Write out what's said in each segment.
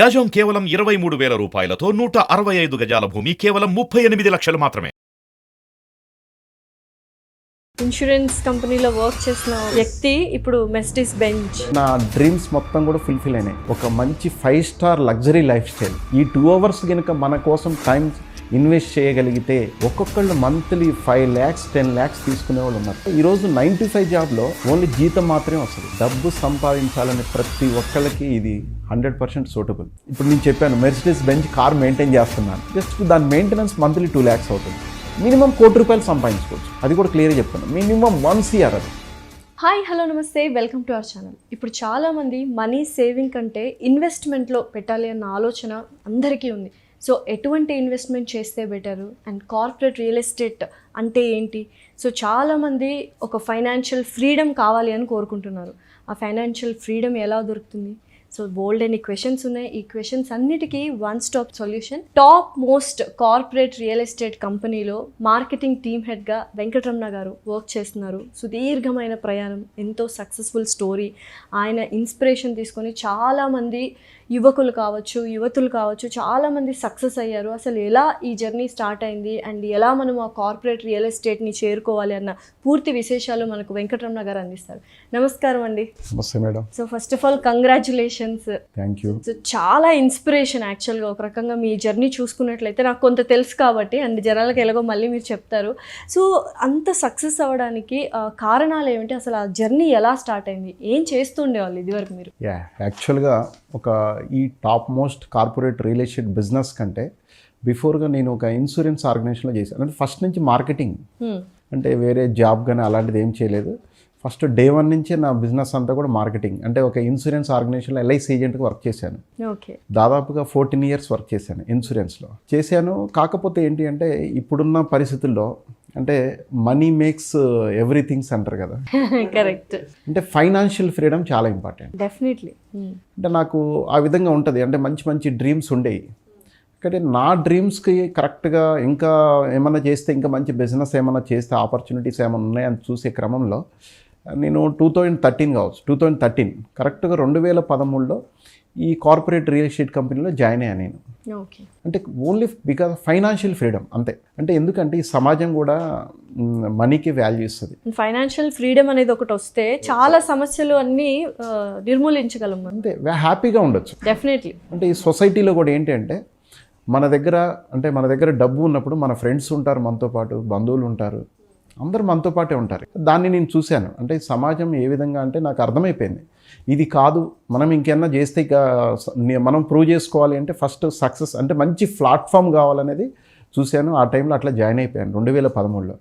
గజం కేవలం 23,000 రూపాయలతో 165 గజాల భూమి కేవలం 38 లక్షలు మాత్రమే. ఇన్సూరెన్స్ కంపెనీలో వర్క్ చేసిన వ్యక్తి ఇప్పుడు మెర్సిడీస్ బెంజ్. నా డ్రీమ్స్ మొత్తం కూడా ఫుల్ఫిల్ అయినాయి. ఒక మంచి 5 స్టార్ లగ్జరీ లైఫ్ స్టైల్. ఈ 2 అవర్స్ కనుక మన కోసం టైం ఇన్వెస్ట్ చేయగలిగితే ఒక్కొక్కళ్ళు మంత్లీ 5 lakhs 10 lakhs తీసుకునే వాళ్ళు ఉన్నారు. ఈరోజు 9 to 5 జాబ్లో ఓన్లీ జీతం మాత్రమే వస్తుంది. డబ్బు సంపాదించాలని ప్రతి ఒక్కళ్ళకి ఇది 100% సూటబుల్. ఇప్పుడు నేను చెప్పాను మెర్సిడీస్ బెంజ్ కార్ మెయింటైన్ చేస్తున్నాను. జస్ట్ దాని మెయింటెనెన్స్ మంత్లీ 2 lakhs అవుతుంది. మినిమం ₹1 కోటి సంపాదించుకోవచ్చు. అది కూడా క్లియర్గా చెప్తాను. మినిమం 1 CR అది. హాయ్ హలో నమస్తే, వెల్కమ్ టు అవర్ ఛానల్. ఇప్పుడు చాలామంది మనీ సేవింగ్ కంటే ఇన్వెస్ట్మెంట్లో పెట్టాలి అన్న ఆలోచన అందరికీ ఉంది. సో ఎటువంటి ఇన్వెస్ట్మెంట్ చేస్తే better and corporate real estate అంటే ఏంటి? సో చాలామంది ఒక ఫైనాన్షియల్ ఫ్రీడమ్ కావాలి అని కోరుకుంటున్నారు. ఆ ఫైనాన్షియల్ ఫ్రీడమ్ ఎలా దొరుకుతుంది? సో బోల్డ్ అని క్వశ్చన్స్ ఉన్నాయి. ఈ క్వశ్చన్స్ అన్నిటికీ one stop solution. Top most corporate real estate కంపెనీలో మార్కెటింగ్ టీమ్ హెడ్గా వెంకటరమణ గారు వర్క్ చేస్తున్నారు. సుదీర్ఘమైన ప్రయాణం, ఎంతో సక్సెస్ఫుల్ స్టోరీ. ఆయన ఇన్స్పిరేషన్ తీసుకొని చాలామంది యువకులు కావచ్చు, యువతులు కావచ్చు, చాలామంది సక్సెస్ అయ్యారు. అసలు ఎలా ఈ జర్నీ స్టార్ట్ అయింది అండ్ ఎలా మనం ఆ కార్పొరేట్ రియల్ ఎస్టేట్ని చేరుకోవాలి అన్న పూర్తి విశేషాలు మనకు వెంకటరమణ గారు అందిస్తారు. నమస్కారం అండి. నమస్తే madam. So first of all congratulations. Thank you. So చాలా ఇన్స్పిరేషన్ యాక్చువల్గా. ఒక రకంగా మీ జర్నీ చూసుకున్నట్లయితే నాకు కొంత తెలుసు కాబట్టి అండ్ జనాలకు ఎలాగో మళ్ళీ మీరు చెప్తారు. సో అంత సక్సెస్ అవ్వడానికి కారణాలు ఏమిటి? అసలు ఆ జర్నీ ఎలా స్టార్ట్ అయింది? ఏం చేస్తుండేవాళ్ళు ఇదివరకు మీరు? యాక్చువల్గా ఒక ఈ top most corporate real estate business కంటే బిఫోర్గా నేను ఒక ఇన్సూరెన్స్ ఆర్గనైజేషన్లో చేశాను. అంటే ఫస్ట్ నుంచి మార్కెటింగ్, అంటే వేరే జాబ్ కానీ అలాంటిది ఏం చేయలేదు. ఫస్ట్ డే 1 నుంచే నా బిజినెస్ అంతా కూడా మార్కెటింగ్. అంటే ఒక ఇన్సూరెన్స్ ఆర్గనైజేషన్లో LIC ఏజెంట్గా వర్క్ చేశాను. దాదాపుగా 14 years వర్క్ చేశాను ఇన్సూరెన్స్లో చేశాను. కాకపోతే ఏంటి అంటే ఇప్పుడున్న పరిస్థితుల్లో అంటే మనీ మేక్స్ ఎవ్రీథింగ్స్ అంటారు కదా, కరెక్ట్. అంటే ఫైనాన్షియల్ ఫ్రీడమ్ చాలా ఇంపార్టెంట్. డెఫినెట్లీ. అంటే నాకు ఆ విధంగా ఉంటుంది. అంటే మంచి మంచి డ్రీమ్స్ ఉండేవి. కానీ నా డ్రీమ్స్కి కరెక్ట్గా ఇంకా ఏమైనా చేస్తే, ఇంకా మంచి బిజినెస్ ఏమైనా చేస్తే ఆపర్చునిటీస్ ఏమైనా ఉన్నాయని చూసే క్రమంలో నేను 2013 కావచ్చు, 2013 కరెక్ట్గా 2013లో ఈ కార్పొరేట్ రియల్ ఎస్టేట్ కంపెనీలో జాయిన్ అయ్యాను నేను. అంటే ఓన్లీ బికాజ్ ఫైనాన్షియల్ ఫ్రీడమ్ అంతే. అంటే ఎందుకంటే ఈ సమాజం కూడా మనీకి వాల్యూ ఇస్తుంది. ఫైనాన్షియల్ ఫ్రీడమ్ అనేది ఒకటి వస్తే చాలా సమస్యలు అన్నీ నిర్మూలించగలం. అంతే, హ్యాపీగా ఉండొచ్చు. డెఫినెట్లీ. అంటే ఈ సొసైటీలో కూడా ఏంటి అంటే మన దగ్గర డబ్బు ఉన్నప్పుడు మన ఫ్రెండ్స్ ఉంటారు, మనతో పాటు బంధువులు ఉంటారు, అందరూ మనతో పాటే ఉంటారు. దాన్ని నేను చూశాను. అంటే సమాజం ఏ విధంగా అంటే నాకు అర్థమైపోయింది, ఇది కాదు మనం ఇంకేమన్నా చేస్తే ఇక మనం ప్రూవ్ చేసుకోవాలి అంటే ఫస్ట్ సక్సెస్ అంటే మంచి ప్లాట్ఫామ్ కావాలనేది చూశాను. ఆ టైంలో అట్లా జాయిన్ అయిపోయాను 2013లో.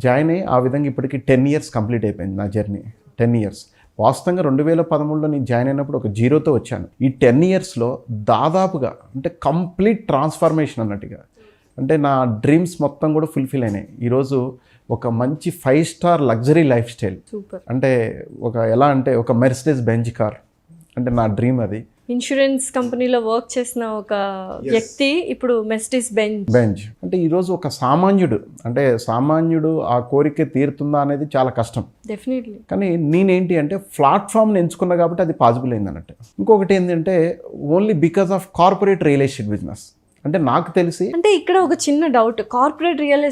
జాయిన్ అయ్యి ఆ విధంగా ఇప్పటికి 10 years కంప్లీట్ అయిపోయింది నా జర్నీ. 10 years. వాస్తవంగా 2013లో నేను జాయిన్ అయినప్పుడు ఒక 0తో వచ్చాను. ఈ 10 yearsలో దాదాపుగా అంటే కంప్లీట్ ట్రాన్స్ఫర్మేషన్ అన్నట్టుగా. అంటే నా డ్రీమ్స్ మొత్తం కూడా ఫుల్ఫిల్ అయినాయి. ఈరోజు ఒక మంచి 5 స్టార్ లగ్జరీ లైఫ్ స్టైల్. అంటే ఎలా అంటే ఒక మెర్సిడీస్ బెంజ్ కార్ అంటే నా డ్రీమ్ అది. ఇన్సూరెన్స్ కంపెనీలో వర్క్ చేసిన ఒక వ్యక్తి ఇప్పుడు మెర్సిడీస్ బెంజ్. అంటే ఈరోజు ఒక సామాన్యుడు ఆ కోరిక తీరుతుందా అనేది చాలా కష్టం. డెఫినెట్లీ. కానీ నేనేంటి అంటే ప్లాట్ఫామ్ని ఎంచుకున్నా కాబట్టి అది పాసిబుల్ అయింది అన్నట్టు. ఇంకొకటి ఏంటంటే only because of corporate real estate business. అంటే నాకు తెలిసి అంటే ఇక్కడ ఒక చిన్న డౌట్, కార్పొరేట్ రియల్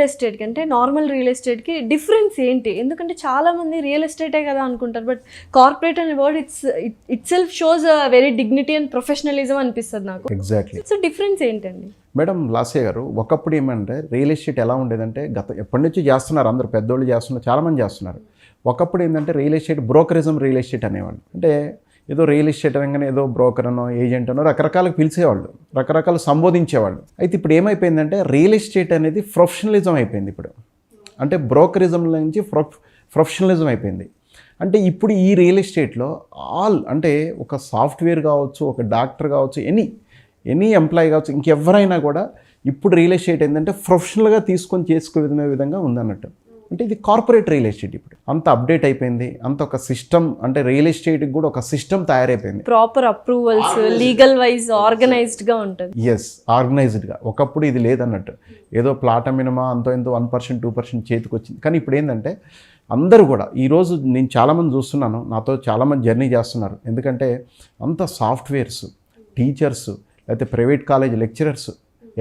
ఎస్టేట్కి అంటే నార్మల్ రియల్ ఎస్టేట్కి డిఫరెన్స్ ఏంటి? ఎందుకంటే చాలామంది రియల్ ఎస్టేటే కదా అనుకుంటారు, బట్ కార్పొరేట్ అనే word it self shows very dignity and professionalism అనిపిస్తుంది నాకు. ఎగ్జాక్ట్లీ. సో డిఫరెన్స్ ఏంటండి? మేడం, లాస్య గారు, ఒకప్పుడు ఏమంటే రియల్ ఎస్టేట్ ఎలా ఉండేదంటే ఎప్పటి నుంచి చేస్తున్నారు, అందరు పెద్దోళ్ళు చేస్తున్నారు, చాలామంది చేస్తున్నారు. ఒకప్పుడు ఏంటంటే real estate brokerism real estate అనేవాళ్ళు. అంటే ఏదో రియల్ ఎస్టేట్ అనగానే ఏదో బ్రోకర్ అనో ఏజెంట్ అనో రకరకాలుగా పిలిచేవాళ్ళు, రకరకాలు సంబోధించేవాళ్ళు. అయితే ఇప్పుడు ఏమైపోయిందంటే రియల్ ఎస్టేట్ అనేది ప్రొఫెషనలిజం అయిపోయింది. ఇప్పుడు అంటే బ్రోకరిజం నుంచి ప్రొఫెషనలిజం అయిపోయింది. అంటే ఇప్పుడు ఈ రియల్ ఎస్టేట్లో అంటే ఒక సాఫ్ట్వేర్ కావచ్చు, ఒక డాక్టర్ కావచ్చు, ఎనీ ఎంప్లాయీ కావచ్చు, ఇంకెవరైనా కూడా ఇప్పుడు రియల్ ఎస్టేట్ ఏంటంటే ప్రొఫెషనల్గా తీసుకొని చేసుకునే విధంగా ఉందన్నట్టు. అంటే ఇది కార్పొరేట్ రియల్ ఎస్టేట్ ఇప్పుడు అంత అప్డేట్ అయిపోయింది. అంత ఒక సిస్టమ్, అంటే రియల్ ఎస్టేట్కి కూడా ఒక సిస్టమ్ తయారైపోయింది. ప్రాపర్ అప్రూవల్స్, లీగల్ వైజ్ ఆర్గనైజ్డ్గా ఉంటుంది. ఎస్, ఆర్గనైజ్డ్గా. ఒకప్పుడు ఇది లేదన్నట్టు, ఏదో ప్లాట్ మినిమా అంతో ఎంతో 1% 2% చేతికి వచ్చింది. కానీ ఇప్పుడు ఏంటంటే అందరూ కూడా ఈరోజు నేను చాలామంది చూస్తున్నాను, నాతో చాలామంది జర్నీ చేస్తున్నారు. ఎందుకంటే అంత సాఫ్ట్వేర్స్, టీచర్స్, లేకపోతే private college lecturers,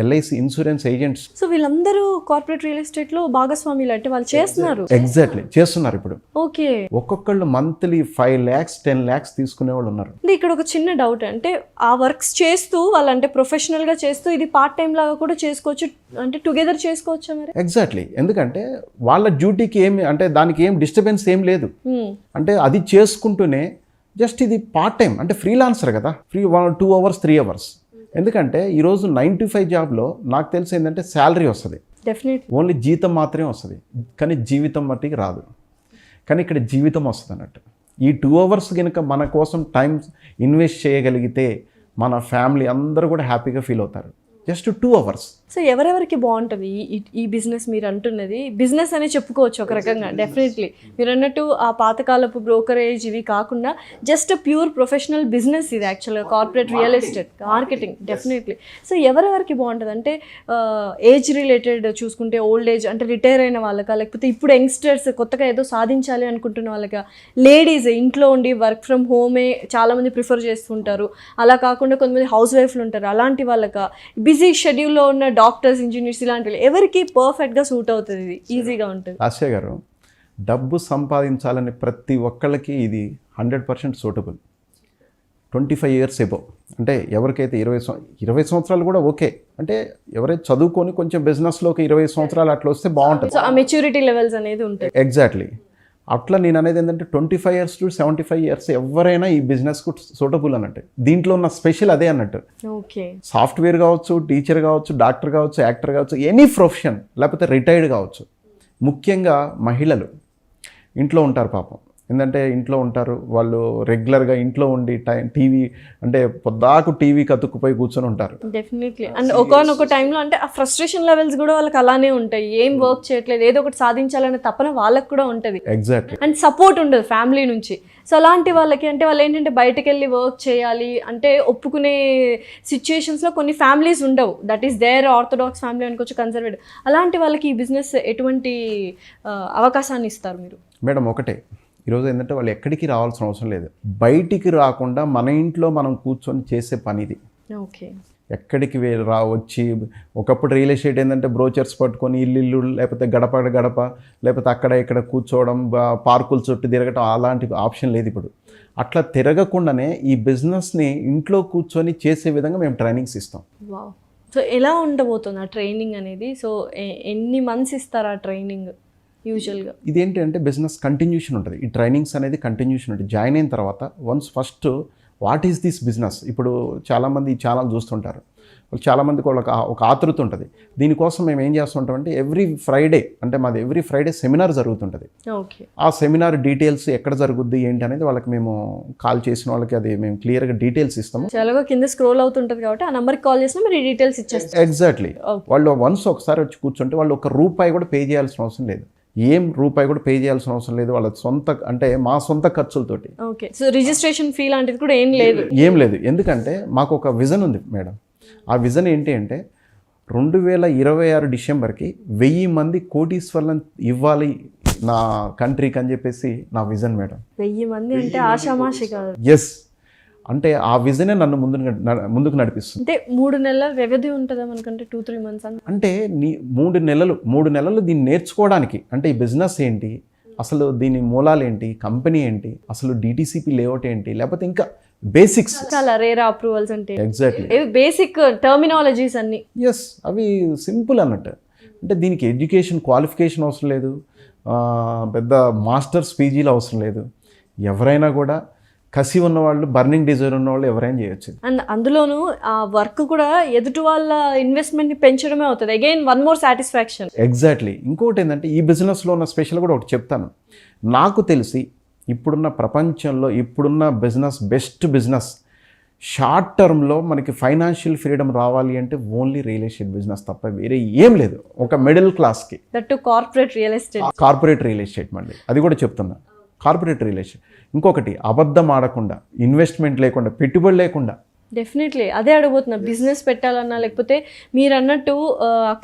LIC insurance agents. So వీళ్ళందరూ కార్పొరేట్ రియల్ ఎస్టేట్లో భాగస్వాములు అంటే వాళ్ళు చేస్తున్నారు. ఎగ్జాక్ట్లీ చేస్తున్నారు. ఇప్పుడు ఓకే, ఒక్కొక్కళ్ళు మంత్లీ 5 lakhs 10 lakhs తీసుకునే వాళ్ళు ఉన్నారు. అంటే ఇక్కడ ఒక చిన్న డౌట్, అంటే ఆ వర్క్స్ చేస్తూ వాళ్ళు అంటే ప్రొఫెషనల్గా చేస్తూ ఇది పార్ట్ టైం లాగా కూడా చేసుకోవచ్చు, అంటే టుగెదర్ చేసుకోవచ్చా మరి? ఎగ్జాక్ట్లీ, ఎందుకంటే వాళ్ళ డ్యూటీకి ఏమి అంటే దానికి ఏం డిస్టర్బెన్స్ ఏం లేదు. అంటే అది చేసుకుంటూనే జస్ట్ ఇది పార్ట్ టైం, అంటే ఫ్రీలాన్సర్ కదా, 2 hours 3 hours. ఎందుకంటే ఈరోజు 9 to 5 జాబ్లో నాకు తెలిసి ఏంటంటే శాలరీ వస్తుంది, డెఫినెట్లీ ఓన్లీ జీతం మాత్రమే వస్తుంది, కానీ జీవితం మట్టికి రాదు. కానీ ఇక్కడ జీవితం వస్తుంది అన్నట్టు. ఈ 2 hours కనుక మన కోసం టైం ఇన్వెస్ట్ చేయగలిగితే మన ఫ్యామిలీ అందరూ కూడా హ్యాపీగా ఫీల్ అవుతారు. Just 2 hours. సో ఎవరెవరికి బాగుంటుంది ఈ బిజినెస్? మీరు అంటున్నది బిజినెస్ అనే చెప్పుకోవచ్చు ఒక రకంగా. డెఫినెట్లీ మీరు అన్నట్టు ఆ పాతకాలపు బ్రోకరేజ్ ఇవి కాకుండా జస్ట్ ప్యూర్ ప్రొఫెషనల్ బిజినెస్ ఇది యాక్చువల్గా, corporate real estate marketing. Definitely. So ఎవరెవరికి బాగుంటుంది అంటే ఏజ్ రిలేటెడ్ చూసుకుంటే ఓల్డ్ ఏజ్ అంటే రిటైర్ అయిన వాళ్ళకా, లేకపోతే ఇప్పుడు యంగ్స్టర్స్ కొత్తగా ఏదో సాధించాలి అనుకుంటున్న వాళ్ళకా, లేడీస్ ఇంట్లో ఉండి వర్క్ ఫ్రమ్ హోమే చాలామంది ప్రిఫర్ చేస్తుంటారు, అలా కాకుండా కొంతమంది హౌస్ వైఫ్లు ఉంటారు, అలాంటి వాళ్ళకా, బిజీ షెడ్యూల్లో ఉన్న డాక్టర్స్, ఇంజనీర్స్, ఇలాంటి వాళ్ళు ఎవరికి పర్ఫెక్ట్గా సూట్ అవుతుంది, ఇది ఈజీగా ఉంటుంది? ఆశయ గారు, డబ్బు సంపాదించాలని ప్రతి ఒక్కళ్ళకి ఇది 100% సూటబుల్. 25 years ఎబో, అంటే ఎవరికైతే 20 సంవత్సరాలు కూడా ఓకే, అంటే ఎవరైతే చదువుకొని కొంచెం బిజినెస్లోకి 20 సంవత్సరాలు అట్లా వస్తే బాగుంటుంది. సో ఆ మెచ్యూరిటీ లెవెల్స్ అనేది ఉంటుంది. ఎగ్జాక్ట్లీ. అట్లా నేను అనేది ఏంటంటే 25 years to 75 years ఎవరైనా ఈ బిజినెస్కు సూటబుల్ అన్నట్టు. దీంట్లో ఉన్న స్పెషల్ అదే అన్నట్టు. ఓకే, సాఫ్ట్వేర్ కావచ్చు, టీచర్ కావచ్చు, డాక్టర్ కావచ్చు, యాక్టర్ కావచ్చు, ఎనీ ప్రొఫెషన్, లేకపోతే రిటైర్డ్ కావచ్చు. ముఖ్యంగా మహిళలు ఇంట్లో ఉంటారు పాపం. ఎందుకంటే ఇంట్లో ఉంటారు వాళ్ళు, రెగ్యులర్గా ఇంట్లో ఉండి టీవీ అంటే పొద్దాకు టీవీకి అతుక్కుపోయి కూర్చొని ఉంటారు. డెఫినెట్లీ. అండ్ ఒకనొక టైంలో అంటే ఆ ఫ్రస్ట్రేషన్ లెవెల్స్ కూడా వాళ్ళకి అలానే ఉంటాయి, ఏం వర్క్ చేయట్లేదు, ఏదో ఒకటి సాధించాలనే తపన వాళ్ళకి కూడా ఉంటుంది. ఎగ్జాక్ట్లీ. అండ్ సపోర్ట్ ఉండదు ఫ్యామిలీ నుంచి. సో అలాంటి వాళ్ళకి అంటే వాళ్ళు ఏంటంటే బయటకు వెళ్ళి వర్క్ చేయాలి అంటే ఒప్పుకునే సిచ్యుయేషన్స్లో కొన్ని ఫ్యామిలీస్ ఉండవు. That is there orthodox family అనుకోవచ్చు, కన్సర్వేటివ్. అలాంటి వాళ్ళకి ఈ బిజినెస్ ఎటువంటి అవకాశాన్ని ఇస్తారు మీరు? మేడం ఒకటే, ఈరోజు ఏంటంటే వాళ్ళు ఎక్కడికి రావాల్సిన అవసరం లేదు, బయటికి రాకుండా మన ఇంట్లో మనం కూర్చొని చేసే పని ఇది. ఓకే, ఎక్కడికి వచ్చి ఒకప్పుడు రియల్ ఎస్టేట్ ఏంటంటే బ్రోచర్స్ పట్టుకొని ఇల్లు, లేకపోతే గడప గడప, లేకపోతే అక్కడ ఇక్కడ కూర్చోవడం, పార్కుల చుట్టూ తిరగటం, అలాంటి ఆప్షన్ లేదు ఇప్పుడు. అట్లా తిరగకుండానే ఈ బిజినెస్ని ఇంట్లో కూర్చొని చేసే విధంగా మేము ట్రైనింగ్స్ ఇస్తాం. వావ్. సో ఎలా ఉండబోతుంది ఆ ట్రైనింగ్ అనేది? సో ఎన్ని మంత్స్ ఇస్తారు ఆ ట్రైనింగ్ యూజువల్గా? ఇదేంటంటే బిజినెస్ కంటిన్యూషన్ ఉంటుంది. ఈ ట్రైనింగ్స్ అనేది కంటిన్యూషన్ ఉంటుంది. జాయిన్ అయిన తర్వాత once first what is this business, ఇప్పుడు చాలామంది ఈ ఛానల్ చూస్తుంటారు, చాలామందికి ఒక ఆతృత ఉంటుంది. దీనికోసం మేము ఏం చేస్తుంటామంటే ఎవ్రీ ఫ్రైడే, అంటే మాది ఎవ్రీ ఫ్రైడే సెమినార్ జరుగుతుంటుంది. ఓకే, ఆ సెమినార్ డీటెయిల్స్ ఎక్కడ జరుగుద్ది ఏంటి అనేది వాళ్ళకి మేము కాల్ చేసిన వాళ్ళకి అది మేము క్లియర్గా డీటెయిల్స్ ఇస్తాము. చాలా కింద స్క్రోల్ అవుతుంటుంది కాబట్టి ఆ నెంబర్కి కాల్ చేసినా మీరు డీటెయిల్స్ ఇచ్చేస్తారు. ఎగ్జాక్ట్లీ. వాళ్ళు వన్స్ ఒకసారి వచ్చి కూర్చుంటే వాళ్ళు ₹1 కూడా పే చేయాల్సిన అవసరం లేదు, ₹1 కూడా పే చేయాల్సిన అవసరం లేదు. వాళ్ళ సొంత అంటే మా సొంత ఖర్చులతోటి. ఓకే, సో రిజిస్ట్రేషన్ ఫీ లాంటిది కూడా ఏం లేదు. ఎందుకంటే మాకు ఒక విజన్ ఉంది మేడం. ఆ విజన్ ఏంటి అంటే 2026 డిసెంబర్కి 1000 మంది కోటీశ్వర్లను ఇవ్వాలి నా కంట్రీకి అని చెప్పేసి నా విజన్ మేడం. 1000 మంది అంటే ఆషామాషి కాదు. ఎస్, అంటే ఆ విజనే నన్ను ముందుకు నడిపిస్తుంది. అంటే 3 నెలల వ్యవధి ఉంటుందా మనకంటే 2-3 months అంటే 3 నెలలు దీన్ని నేర్చుకోవడానికి, అంటే ఈ బిజినెస్ ఏంటి, అసలు దీని మూలాలు ఏంటి, కంపెనీ ఏంటి, అసలు DTCP లేఅవుట్ ఏంటి, లేకపోతే ఇంకా బేసిక్స్, రేరా అప్రూవల్స్ అంటే ఎగ్జాక్ట్లీ బేసిక్ టర్మినాలజీస్ అన్ని. ఎస్, అవి సింపుల్ అన్నట్టు. అంటే దీనికి ఎడ్యుకేషన్ క్వాలిఫికేషన్ అవసరం లేదు, పెద్ద మాస్టర్స్ పీజీలు అవసరం లేదు. ఎవరైనా కూడా కసి ఉన్నవాళ్ళు, బర్నింగ్ డిజైర్ ఉన్నవాళ్ళు ఎవరైనా చేయొచ్చు. అండ్ అందులోనూ ఆ వర్క్ కూడా ఎదుటి వాళ్ళ ఇన్వెస్ట్మెంట్ని పెంచడమే అవుతుంది. Again one more satisfaction. Exactly. ఇంకోటి ఏంటంటే ఈ బిజినెస్లో ఉన్న స్పెషల్ కూడా ఒకటి చెప్తాను. నాకు తెలిసి ఇప్పుడున్న ప్రపంచంలో ఇప్పుడున్న బిజినెస్ బెస్ట్ బిజినెస్, షార్ట్ టర్మ్లో మనకి ఫైనాన్షియల్ ఫ్రీడమ్ రావాలి అంటే ఓన్లీ రియల్ ఎస్టేట్ బిజినెస్ తప్ప వేరే ఏం లేదు. ఒక మిడిల్ క్లాస్కి దట్ కార్పొరేట్ రియల్ ఎస్టేట్ మళ్ళీ అది కూడా చెప్తున్నా, కార్పొరేట్ రియల్ ఎస్టేట్. ఇంకొకటి అబద్ధం ఆడకుండా, ఇన్వెస్ట్మెంట్ లేకుండా, పెట్టుబడి లేకుండా డెఫినెట్లీ అదే అడగబోతున్నా. బిజినెస్ పెట్టాలన్నా లేకపోతే మీరు అన్నట్టు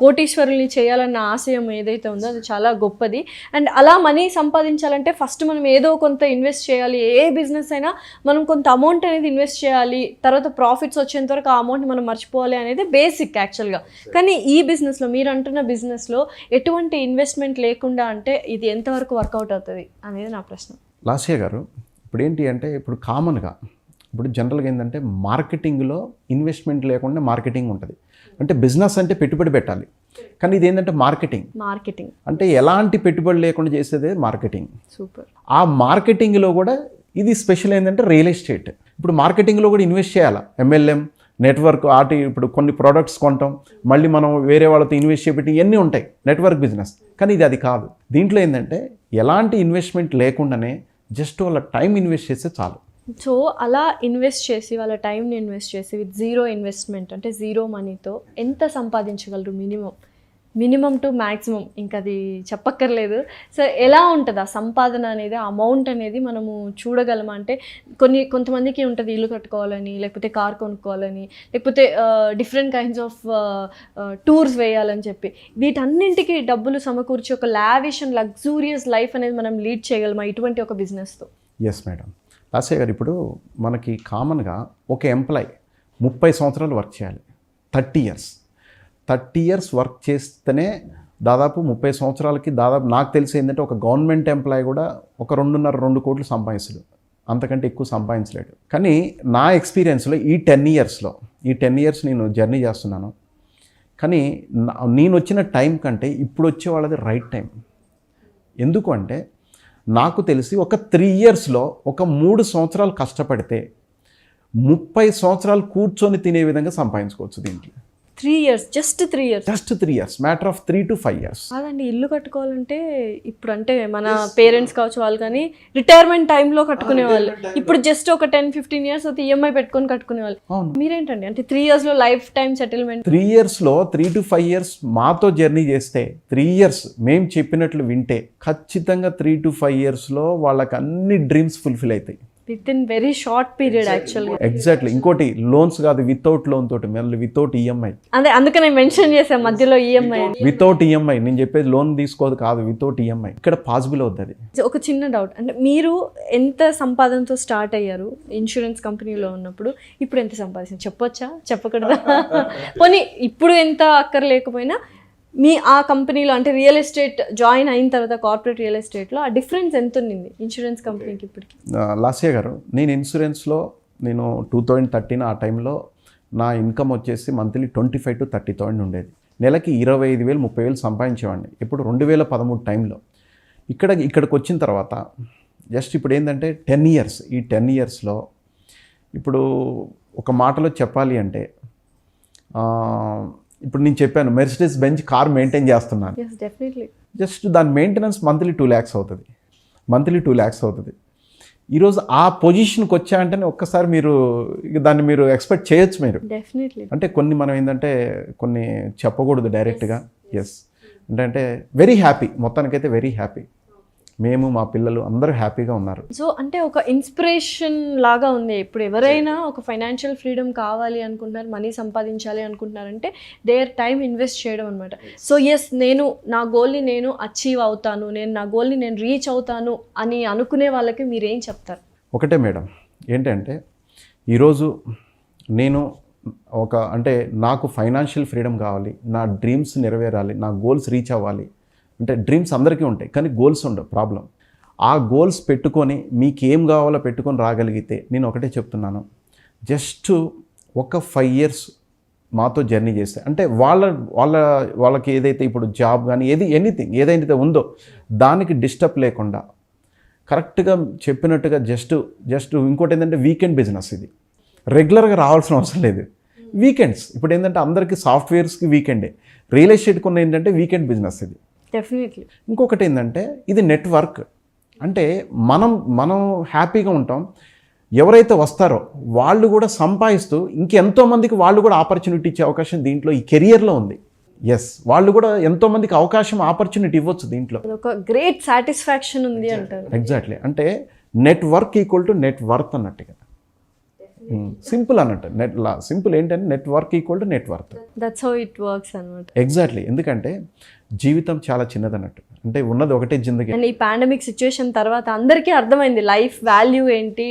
కోటీశ్వరుల్ని చేయాలన్న ఆశయం ఏదైతే ఉందో అది చాలా గొప్పది. అండ్ అలా మనీ సంపాదించాలంటే ఫస్ట్ మనం ఏదో కొంత ఇన్వెస్ట్ చేయాలి. ఏ బిజినెస్ అయినా మనం కొంత అమౌంట్ అనేది ఇన్వెస్ట్ చేయాలి, తర్వాత ప్రాఫిట్స్ వచ్చేంత వరకు ఆ అమౌంట్ మనం మర్చిపోవాలి అనేది బేసిక్ యాక్చువల్గా. కానీ ఈ బిజినెస్లో మీరు అంటున్న బిజినెస్లో ఎటువంటి ఇన్వెస్ట్మెంట్ లేకుండా అంటే ఇది ఎంతవరకు వర్కౌట్ అవుతుంది అనేది నా ప్రశ్న. లాస్య గారు, ఇప్పుడు ఏంటి అంటే ఇప్పుడు కామన్గా ఇప్పుడు జనరల్గా ఏంటంటే మార్కెటింగ్లో ఇన్వెస్ట్మెంట్ లేకుండా మార్కెటింగ్ ఉంటుంది. అంటే బిజినెస్ అంటే పెట్టుబడి పెట్టాలి, కానీ ఇది ఏంటంటే మార్కెటింగ్ అంటే ఎలాంటి పెట్టుబడి లేకుండా చేసేదే మార్కెటింగ్. సూపర్. ఆ మార్కెటింగ్లో కూడా ఇది స్పెషల్ ఏంటంటే రియల్ ఎస్టేట్. ఇప్పుడు మార్కెటింగ్లో కూడా ఇన్వెస్ట్ చేయాలా, MLM నెట్వర్క్ ఆటి ఇప్పుడు కొన్ని ప్రోడక్ట్స్ కొంటాం, మళ్ళీ మనం వేరే వాళ్ళతో ఇన్వెస్ట్ చేపెట్టి ఇవన్నీ ఉంటాయి నెట్వర్క్ బిజినెస్. కానీ ఇది అది కాదు. దీంట్లో ఏంటంటే ఎలాంటి ఇన్వెస్ట్మెంట్ లేకుండానే జస్ట్ వాళ్ళ టైం ఇన్వెస్ట్ చేస్తే చాలు. సో అలా ఇన్వెస్ట్ చేసి వాళ్ళ టైంని ఇన్వెస్ట్ చేసి విత్ జీరో ఇన్వెస్ట్మెంట్ అంటే జీరో మనీతో ఎంత సంపాదించగలరు? మినిమం టు మ్యాక్సిమం, ఇంకా అది చెప్పక్కర్లేదు. సో ఎలా ఉంటుంది ఆ సంపాదన అనేది, ఆ అమౌంట్ అనేది మనము చూడగలమా? అంటే కొంతమందికి ఉంటుంది ఇల్లు కట్టుకోవాలని, లేకపోతే కార్ కొనుక్కోవాలని, లేకపోతే డిఫరెంట్ కైండ్స్ ఆఫ్ టూర్స్ వేయాలని చెప్పి వీటన్నింటికి డబ్బులు సమకూర్చి ఒక లావిష్ అండ్ లగ్జూరియస్ లైఫ్ అనేది మనం లీడ్ చేయగలమా ఇటువంటి ఒక బిజినెస్తో? Yes madam. లాస్య గారు, ఇప్పుడు మనకి కామన్గా ఒక ఎంప్లాయ్ 30 సంవత్సరాలు వర్క్ చేయాలి, 30 ఇయర్స్ వర్క్ చేస్తేనే దాదాపు 30 సంవత్సరాలకి దాదాపు నాకు తెలిసి ఏంటంటే ఒక గవర్నమెంట్ ఎంప్లాయ్ కూడా ఒక 2.5-2 కోట్లు సంపాదించడు, అంతకంటే ఎక్కువ సంపాదించలేడు. కానీ నా ఎక్స్పీరియన్స్లో ఈ 10 ఇయర్స్ నేను జర్నీ చేస్తున్నాను, కానీ నేను వచ్చిన టైం కంటే ఇప్పుడు వచ్చే వాళ్ళది రైట్ టైం. ఎందుకు అంటే నాకు తెలిసి ఒక 3 ఇయర్స్లో ఒక 3 సంవత్సరాలు కష్టపడితే 30 సంవత్సరాలు కూర్చొని తినే విధంగా సంపాదించుకోవచ్చు దీంట్లో. 3 years, just 3 years, matter of 3 to 5 years. కాదండి, ఇల్లు కట్టుకోవాలంటే ఇప్పుడు అంటే మన పేరెంట్స్ కావచ్చు వాళ్ళు కానీ రిటైర్మెంట్ టైంలో కట్టుకునే వాళ్ళు, ఇప్పుడు జస్ట్ ఒక 10-15 years అయితే EMI పెట్టుకొని కట్టుకునే వాళ్ళు. మీరేంటండి అంటే 3 yearsలో లైఫ్ టైం సెటిల్మెంట్? 3 ఇయర్స్లో 3 to 5 years మాతో జర్నీ చేస్తే 3 years మేము చెప్పినట్లు వింటే ఖచ్చితంగా 3 to 5 yearsలో వాళ్ళకి అన్ని డ్రీమ్స్ ఫుల్ఫిల్ అవుతాయి with in very short period యాక్చువల్గా. ఎగ్జాక్ట్లీ. ఇంకోటి లోన్స్ కాదు, వితౌట్ లోన్ తోటి, మళ్ళీ వితౌట్ EMI. అదే అందుకనే మెన్షన్ చేశాను మధ్యలో EMI. వితౌట్ EMI నేను చెప్పేది లోన్ తీసుకోదు కాదు, వితౌట్ EMI ఇక్కడ పాసిబుల్ అవుతుంది. ఒక చిన్న డౌట్, అంటే మీరు ఎంత సంపాదనతో స్టార్ట్ అయ్యారు ఇన్సూరెన్స్ కంపెనీలో ఉన్నప్పుడు, ఇప్పుడు ఎంత సంపాదించారు చెప్పొచ్చా చెప్పకూడదా? పోనీ ఇప్పుడు ఎంత అక్కర్లేకపోయినా మీ ఆ కంపెనీలో అంటే రియల్ ఎస్టేట్ జాయిన్ అయిన తర్వాత కార్పొరేట్ రియల్ ఎస్టేట్లో ఆ డిఫరెన్స్ ఎంత ఉంది ఇన్సూరెన్స్ కంపెనీకి ఇప్పటికి? లాస్య గారు, నేను ఇన్సూరెన్స్లో 2013 ఆ టైంలో నా ఇన్కమ్ వచ్చేసి మంత్లీ 25,000 to 30,000 ఉండేది. నెలకి 25,000 30,000 సంపాదించేవాడిని. ఇప్పుడు 2013 టైంలో ఇక్కడికి వచ్చిన తర్వాత జస్ట్ ఇప్పుడు ఏంటంటే 10 years, ఈ 10 yearsలో ఇప్పుడు ఒక మాటలో చెప్పాలి అంటే ఇప్పుడు నేను చెప్పాను మెర్సిడెస్ బెంజ్ కార్ మెయింటైన్ చేస్తున్నాను. జస్ట్ దాని మెయింటెనెన్స్ మంత్లీ 2 lakhs అవుతుంది. ఈరోజు ఆ పొజిషన్కి వచ్చాయంటేనే ఒక్కసారి మీరు దాన్ని మీరు ఎక్స్పెక్ట్ చేయొచ్చు మీరు. అంటే కొన్ని మనం ఏంటంటే కొన్ని చెప్పకూడదు డైరెక్ట్గా. ఎస్ అంటే వెరీ హ్యాపీ, మొత్తానికైతే వెరీ హ్యాపీ. మేము మా పిల్లలు అందరూ హ్యాపీగా ఉన్నారు. సో అంటే ఒక ఇన్స్పిరేషన్ లాగా ఉంది. ఇప్పుడు ఎవరైనా ఒక ఫైనాన్షియల్ ఫ్రీడమ్ కావాలి అనుకుంటున్నారు, మనీ సంపాదించాలి అనుకుంటున్నారంటే దేర్ టైం ఇన్వెస్ట్ చేయడం అనమాట. సో ఎస్, నేను నా గోల్ని నేను అచీవ్ అవుతాను, నా గోల్ని నేను రీచ్ అవుతాను అని అనుకునే వాళ్ళకి మీరేం చెప్తారు? ఒకటే మేడం, ఏంటంటే ఈరోజు నేను అంటే నాకు ఫైనాన్షియల్ ఫ్రీడమ్ కావాలి, నా డ్రీమ్స్ నెరవేరాలి, నా గోల్స్ రీచ్ అవ్వాలి. అంటే డ్రీమ్స్ అందరికీ ఉంటాయి, కానీ గోల్స్ ఉండవు. ప్రాబ్లం ఆ గోల్స్ పెట్టుకొని మీకు ఏం కావాలో పెట్టుకొని రాగలిగితే నేను ఒకటే చెప్తున్నాను, జస్ట్ ఒక 5 years మాతో జర్నీ చేస్తే అంటే వాళ్ళకి ఏదైతే ఇప్పుడు జాబ్ కానీ ఎనీథింగ్ ఏదైతే ఉందో దానికి డిస్టర్బ్ లేకుండా కరెక్ట్గా చెప్పినట్టుగా జస్ట్ ఇంకోటి ఏంటంటే వీకెండ్ బిజినెస్. ఇది రెగ్యులర్గా రావాల్సిన అవసరం లేదు. వీకెండ్స్ ఇప్పుడు ఏంటంటే అందరికీ సాఫ్ట్వేర్స్కి వీకెండే, రియల్ ఎస్టేట్ కొన్ని ఏంటంటే వీకెండ్ బిజినెస్ ఇది. డెఫినెట్లీ. ఇంకొకటి ఏంటంటే ఇది నెట్వర్క్. అంటే మనం హ్యాపీగా ఉంటాం, ఎవరైతే వస్తారో వాళ్ళు కూడా సంపాదిస్తూ ఇంకెంతోమందికి వాళ్ళు కూడా ఆపర్చునిటీ ఇచ్చే అవకాశం దీంట్లో ఈ కెరియర్లో ఉంది. ఎస్, వాళ్ళు కూడా ఎంతోమందికి ఆపర్చునిటీ ఇవ్వచ్చు దీంట్లో. ఒక గ్రేట్ సాటిస్ఫాక్షన్ ఉంది అంటారు. ఎగ్జాక్ట్లీ. అంటే network equal to net worth అన్నట్టుగా. సింపుల్ అన్నట్టు సింపుల్ ఏంటంటే network equal to network. That's how it works అనమాట. ఎగ్జాక్ట్లీ. ఎందుకంటే జీవితం చాలా చిన్నదన్నట్టు, అంటే ఉన్నది ఒకటే జిందగీ. అండ్ ఈ పాండమిక్ సిచ్యువేషన్ తర్వాత అందరికీ అర్థమైంది లైఫ్ వాల్యూ ఏంటి,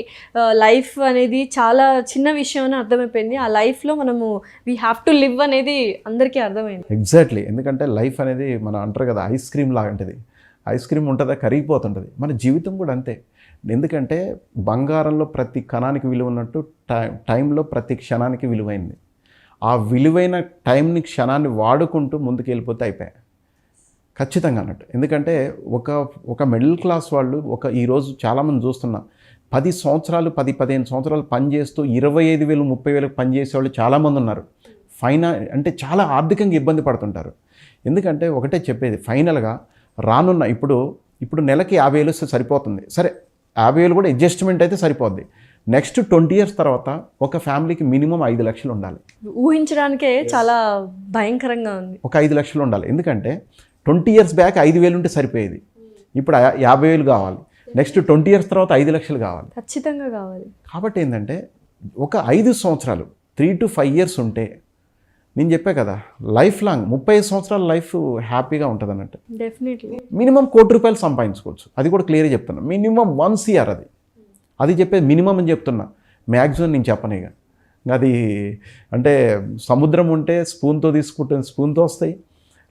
లైఫ్ అనేది చాలా చిన్న విషయం అని అర్థమైపోయింది. ఆ లైఫ్లో మనము వీ హ్యావ్ టు లివ్ అనేది అందరికీ అర్థమైంది. ఎగ్జాక్ట్లీ. ఎందుకంటే లైఫ్ అనేది మనం అంటారు కదా ఐస్ క్రీమ్ లాంటిది. ఐస్ క్రీమ్ ఉంటుందా కరిగిపోతుంటుంది, మన జీవితం కూడా అంతే. ఎందుకంటే బంగారంలో ప్రతి కణానికి విలువ ఉన్నట్టు టైంలో ప్రతి క్షణానికి విలువైంది. ఆ విలువైన టైంని క్షణాన్ని వాడుకుంటూ ముందుకు వెళ్ళిపోతే అయిపోయాయి ఖచ్చితంగా అన్నట్టు. ఎందుకంటే ఒక మిడిల్ క్లాస్ వాళ్ళు ఈరోజు చాలామంది చూస్తున్నాం 10 సంవత్సరాలు 10-15 సంవత్సరాలు పనిచేస్తూ 25,000 30,000 పనిచేసే వాళ్ళు చాలామంది ఉన్నారు. అంటే చాలా ఆర్థికంగా ఇబ్బంది పడుతుంటారు. ఎందుకంటే ఒకటే చెప్పేది, ఫైనల్గా రానున్న ఇప్పుడు నెలకి 50,000 వస్తే సరిపోతుంది. సరే 50,000 కూడా అడ్జస్ట్మెంట్ అయితే సరిపోద్ది. నెక్స్ట్ 20 years తర్వాత ఒక ఫ్యామిలీకి మినిమం 5 లక్షలు ఉండాలి. ఊహించడానికే చాలా భయంకరంగా ఉంది. ఒక 5 లక్షలు ఉండాలి. ఎందుకంటే 20 years బ్యాక్ 5,000 ఉంటే సరిపోయేది, ఇప్పుడు 50,000 కావాలి. నెక్స్ట్ 20 years తర్వాత 5 లక్షలు కావాలి, ఖచ్చితంగా కావాలి. కాబట్టి ఏంటంటే ఒక 5 సంవత్సరాలు 3 to 5 years ఉంటే నేను చెప్పా కదా లైఫ్ లాంగ్ 30 సంవత్సరాల లైఫ్ హ్యాపీగా ఉంటుంది అన్నట్టు. డెఫినెట్లీ మినిమం ₹1,00,00,000 సంపాదించుకోవచ్చు. అది కూడా క్లియర్గా చెప్తున్నా. మినిమం 1 CR అది చెప్పేది మినిమం అని చెప్తున్నా. మ్యాక్సిమం నేను చెప్పను. ఇక అది అంటే సముద్రం ఉంటే స్పూన్తో తీసుకుంటే స్పూన్తో వస్తాయి,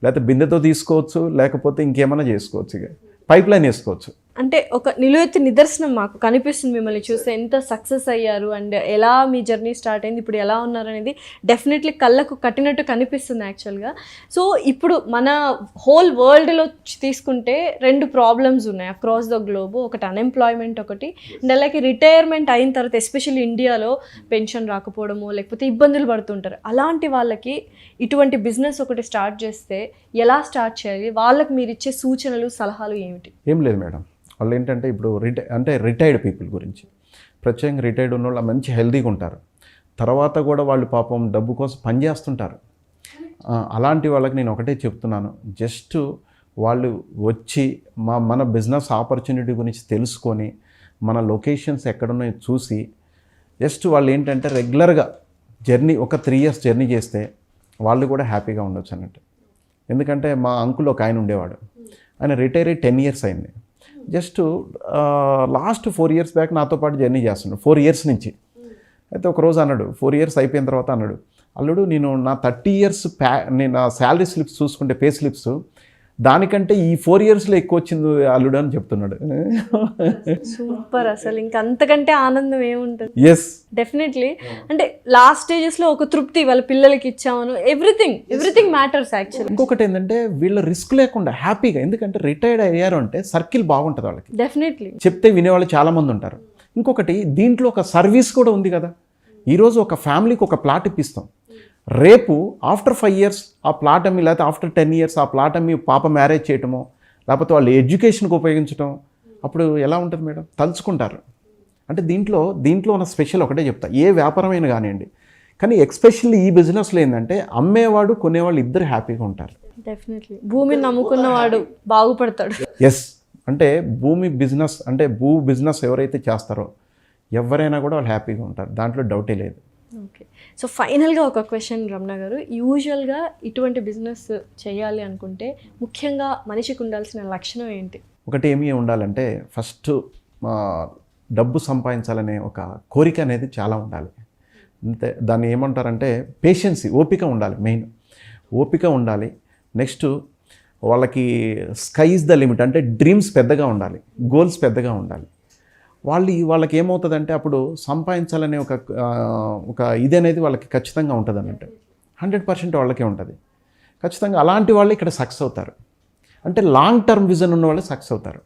లేకపోతే బిందెతో తీసుకోవచ్చు, లేకపోతే ఇంకేమైనా చేసుకోవచ్చు. ఇక పైప్ లైన్ వేసుకోవచ్చు. అంటే ఒక నిలువెత్తి నిదర్శనం మాకు కనిపిస్తుంది మిమ్మల్ని చూస్తే, ఎంత సక్సెస్ అయ్యారు అండ్ ఎలా మీ జర్నీ స్టార్ట్ అయింది, ఇప్పుడు ఎలా ఉన్నారు అనేది డెఫినెట్లీ కళ్ళకు కట్టినట్టు కనిపిస్తుంది యాక్చువల్గా. సో ఇప్పుడు మన హోల్ వరల్డ్లో తీసుకుంటే 2 ప్రాబ్లమ్స్ ఉన్నాయి అక్రాస్ ద గ్లోబ్. ఒకటి అన్ఎంప్లాయ్మెంట్, ఒకటి అండ్ అలాగే రిటైర్మెంట్ అయిన తర్వాత ఎస్పెషల్లీ ఇండియాలో పెన్షన్ రాకపోవడము లేకపోతే ఇబ్బందులు పడుతుంటారు. అలాంటి వాళ్ళకి ఇటువంటి బిజినెస్ ఒకటి స్టార్ట్ చేస్తే ఎలా స్టార్ట్ చేయాలి, వాళ్ళకి మీరు ఇచ్చే సూచనలు సలహాలు ఏమిటి? ఏం లేదు మేడం, వాళ్ళు ఏంటంటే ఇప్పుడు రిటైర్డ్ పీపుల్ గురించి, ప్రత్యేకంగా రిటైర్డ్ ఉన్న వాళ్ళు మంచి హెల్తీగా ఉంటారు. తర్వాత కూడా వాళ్ళు పాపం డబ్బు కోసం పనిచేస్తుంటారు. అలాంటి వాళ్ళకి నేను ఒకటే చెప్తున్నాను, జస్ట్ వాళ్ళు వచ్చి మన బిజినెస్ ఆపర్చునిటీ గురించి తెలుసుకొని మన లొకేషన్స్ ఎక్కడున్నాయో చూసి జస్ట్ వాళ్ళు ఏంటంటే రెగ్యులర్గా జర్నీ ఒక 3 years జర్నీ చేస్తే వాళ్ళు కూడా హ్యాపీగా ఉండొచ్చు అన్నట్టు. ఎందుకంటే మా అంకుల్ ఒక ఆయన ఉండేవాడు, ఆయన రిటైర్ అయ్యి 10 years అయింది. జస్ట్ లాస్ట్ 4 years బ్యాక్ నాతో పాటు జర్నీ చేస్తున్నాడు 4 years నుంచి. అయితే ఒకరోజు అన్నాడు, 4 years అయిపోయిన తర్వాత అన్నాడు, అల్లుడు నేను నా 30 years నేను నా శాలరీ స్లిప్స్ చూసుకుంటే పే స్లిప్స్ దానికంటే ఈ 4 yearsలో ఎక్కువ వచ్చింది అల్లుడు అని చెప్తున్నాడు. సూపర్, అసలు ఇంకా అంతకంటే ఆనందం ఏముంటుంది. Yes definitely. అంటే లాస్ట్ స్టేజెస్లో ఒక తృప్తి, వాళ్ళ పిల్లలకి ఇచ్చామను, ఎవ్రీథింగ్ మ్యాటర్స్ యాక్చువల్లీ. ఇంకొకటి ఏంటంటే వీళ్ళ రిస్క్ లేకుండా హ్యాపీగా, ఎందుకంటే రిటైర్డ్ అయ్యారు అంటే సర్కిల్ బాగుంటుంది వాళ్ళకి, డెఫినెట్లీ చెప్తే వినేవాళ్ళు చాలామంది ఉంటారు. ఇంకొకటి దీంట్లో ఒక సర్వీస్ కూడా ఉంది కదా. ఈరోజు ఒక ఫ్యామిలీకి ఒక ప్లాట్ ఇప్పిస్తాం, రేపు ఆఫ్టర్ 5 years ఆ ప్లాట్ అమ్మి, లేకపోతే ఆఫ్టర్ 10 years ఆ ప్లాట్ అమ్మి పాప మ్యారేజ్ చేయటమో లేకపోతే వాళ్ళు ఎడ్యుకేషన్కి ఉపయోగించడం, అప్పుడు ఎలా ఉంటుంది మేడం, తలుచుకుంటారు. అంటే దీంట్లో ఉన్న స్పెషల్ ఒకటే చెప్తా, ఏ వ్యాపారమైనా కానివ్వండి, కానీ ఎక్స్పెషల్లీ ఈ బిజినెస్లో ఏంటంటే అమ్మేవాడు కొనేవాళ్ళు ఇద్దరు హ్యాపీగా ఉంటారు. డెఫినెట్లీ భూమిని నమ్ముకున్నవాడు బాగుపడతాడు. ఎస్, అంటే భూ బిజినెస్ ఎవరైతే చేస్తారో ఎవరైనా కూడా వాళ్ళు హ్యాపీగా ఉంటారు, దాంట్లో డౌటే లేదు. ఓకే, సో ఫైనల్గా ఒక క్వశ్చన్ రమణ గారు, యూజువల్గా ఇటువంటి బిజినెస్ చేయాలి అనుకుంటే ముఖ్యంగా మనిషికి ఉండాల్సిన లక్షణం ఏంటి? ఒకటి ఏమి ఉండాలంటే ఫస్ట్ డబ్బు సంపాదించాలనే ఒక కోరిక అనేది చాలా ఉండాలి. అంతే, దాన్ని ఏమంటారంటే పేషెన్సీ, ఓపిక ఉండాలి. మెయిన్ ఓపిక ఉండాలి. నెక్స్ట్ వాళ్ళకి స్కై ఇస్ ద లిమిట్, అంటే డ్రీమ్స్ పెద్దగా ఉండాలి, గోల్స్ పెద్దగా ఉండాలి. వాళ్ళకి ఏమవుతుందంటే అప్పుడు సంపాదించాలనే ఒక ఇది అనేది వాళ్ళకి ఖచ్చితంగా ఉంటుంది అన్నట్టు, 100% వాళ్ళకే ఉంటుంది ఖచ్చితంగా. అలాంటి వాళ్ళు ఇక్కడ సక్సెస్ అవుతారు. అంటే లాంగ్ టర్మ్ విజన్ ఉన్న వాళ్ళు సక్సెస్ అవుతారు.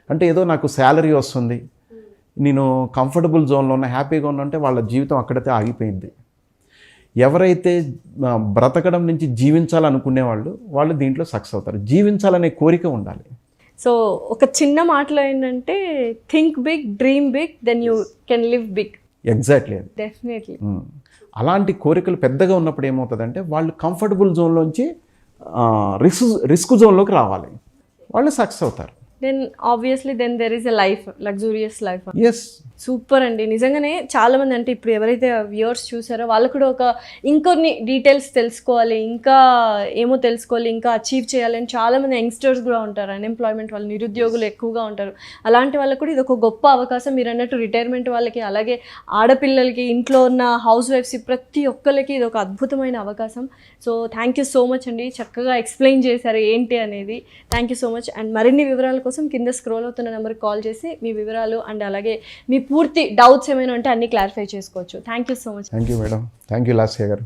అంటే ఏదో నాకు శాలరీ వస్తుంది, నేను కంఫర్టబుల్ జోన్లో ఉన్న, హ్యాపీగా ఉన్నా అంటే వాళ్ళ జీవితం అక్కడైతే ఆగిపోయింది. ఎవరైతే బ్రతకడం నుంచి జీవించాలనుకునే వాళ్ళు దీంట్లో సక్సెస్ అవుతారు. జీవించాలనే కోరిక ఉండాలి. సో ఒక చిన్న మాటలో ఏంటంటే think big, dream big, then you can live big. Exactly, definitely. అలాంటి కోరికలు పెద్దగా ఉన్నప్పుడు ఏమవుతుందంటే వాళ్ళు కంఫర్టబుల్ జోన్లోంచి రిస్క్ జోన్లోకి రావాలి, వాళ్ళు సక్సెస్ అవుతారు. Then obviously then there is a life, luxurious life. Yes. Super అండి. నిజంగానే చాలామంది అంటే ఇప్పుడు ఎవరైతే వ్యూవర్స్ చూసారో వాళ్ళకు కూడా ఒక ఇంకొన్ని డీటెయిల్స్ తెలుసుకోవాలి, ఇంకా ఏమో తెలుసుకోవాలి, ఇంకా అచీవ్ చేయాలి అని చాలామంది యంగ్స్టర్స్ కూడా ఉంటారు, అన్ఎంప్లాయ్మెంట్ వాళ్ళు, నిరుద్యోగులు ఎక్కువగా ఉంటారు. అలాంటి వాళ్ళకు కూడా ఇది ఒక గొప్ప అవకాశం. మీరు అన్నట్టు రిటైర్మెంట్ వాళ్ళకి, అలాగే ఆడపిల్లలకి, ఇంట్లో ఉన్న హౌస్ వైఫ్స్, ప్రతి ఒక్కరికి ఇది ఒక అద్భుతమైన అవకాశం. So thank you so much అండి, చక్కగా ఎక్స్ప్లెయిన్ చేశారు ఏంటి అనేది. Thank you so much. And మరిన్ని వివరాల కోసం కింద స్క్రోల్ అవుతున్న నెంబర్కి కాల్ చేసి మీ వివరాలు అండ్ అలాగే మీ పూర్తి డౌట్స్ ఏమైనా ఉంటే అన్ని క్లారిఫై చేసుకోవచ్చు. Thank you so much. Thank you madam. Thank you Lasya గారు.